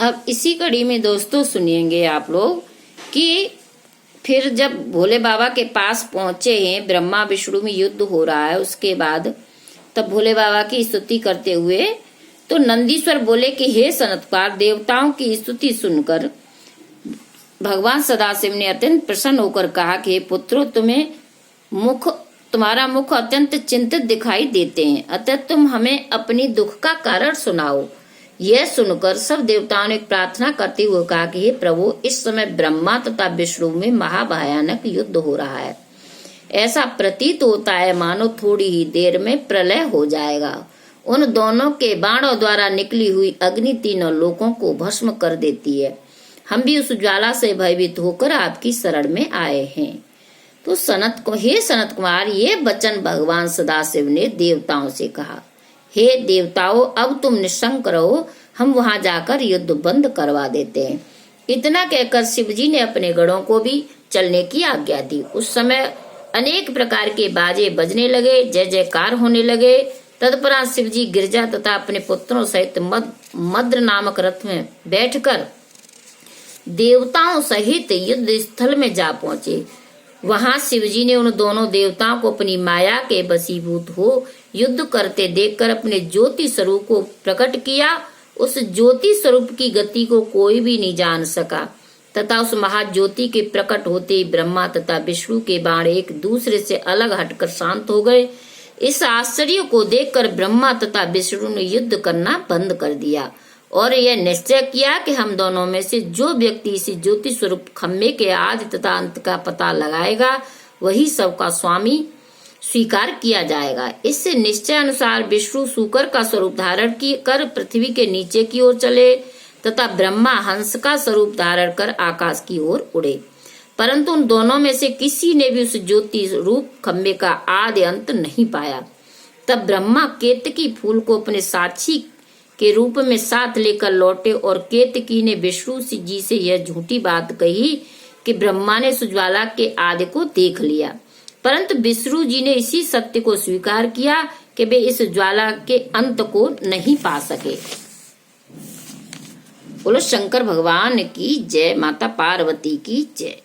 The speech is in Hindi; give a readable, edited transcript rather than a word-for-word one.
अब इसी कड़ी में दोस्तों सुनिएंगे आप लोग कि फिर जब भोले बाबा के पास पहुंचे हैं, ब्रह्मा विष्णु में युद्ध हो रहा है, उसके बाद तब भोले बाबा की स्तुति करते हुए तो नंदीश्वर बोले कि हे सनत्कुमार, देवताओं की स्तुति सुनकर भगवान सदाशिव ने अत्यंत प्रसन्न होकर कहा कि हे पुत्रो, तुम्हारा मुख अत्यंत चिंतित दिखाई देते हैं, अतः तुम हमें अपनी दुख का कारण सुनाओ। यह सुनकर सब देवताओं ने प्रार्थना करते हुए कहा कि हे प्रभु, इस समय ब्रह्मा तथा विष्णु में महाभयानक युद्ध हो रहा है। ऐसा प्रतीत होता है मानो थोड़ी ही देर में प्रलय हो जाएगा। उन दोनों के बाणों द्वारा निकली हुई अग्नि तीनों लोकों को भस्म कर देती है। हम भी उस ज्वाला से भयभीत होकर आपकी शरण में आए हैं। तो हे सनत कुमार, ये वचन भगवान सदाशिव ने देवताओं से कहा। हे देवताओं, अब तुम निशंक रहो, हम वहां जाकर युद्ध बंद करवा देते हैं। इतना कहकर शिव जी ने अपने गणों को भी चलने की आज्ञा दी। उस समय अनेक प्रकार के बाजे बजने लगे, जय जयकार होने लगे। तत्परांत शिव जी गिरजा तथा अपने पुत्रों सहित मद्र नामक रथ में बैठकर देवताओं सहित युद्ध स्थल में जा पहुंचे। वहां शिव जी ने उन दोनों देवताओं को अपनी माया के वशीभूत हो युद्ध करते देखकर अपने ज्योति स्वरूप को प्रकट किया। उस ज्योति स्वरूप की गति को कोई भी नहीं जान सका तथा उस महाज्योति के प्रकट होते ही ब्रह्मा तथा विष्णु के बाण एक दूसरे से अलग हटकर शांत हो गए। इस आश्चर्य को देखकर ब्रह्मा तथा विष्णु ने युद्ध करना बंद कर दिया और यह निश्चय किया कि हम दोनों में से जो व्यक्ति इस ज्योति स्वरूप खम्भे के आदि तथा अंत का पता लगाएगा, वही सबका स्वामी स्वीकार किया जाएगा। इससे निश्चय अनुसार विष्णु सूकर का स्वरूप धारण कर पृथ्वी के नीचे की ओर चले तथा ब्रह्मा हंस का स्वरूप धारण कर आकाश की ओर उड़े। परंतु उन दोनों में से किसी ने भी उस ज्योति रूप खम्भे का आदि अंत नहीं पाया। तब ब्रह्मा केतकी फूल को अपने साक्षी के रूप में साथ लेकर लौटे और केतकी ने विष्णु जी से यह झूठी बात कही कि ब्रह्मा ने ज्वाला के आदि को देख लिया। परंतु विष्णु जी ने इसी सत्य को स्वीकार किया कि वे इस ज्वाला के अंत को नहीं पा सके। बोलो शंकर भगवान की जय, माता पार्वती की जय।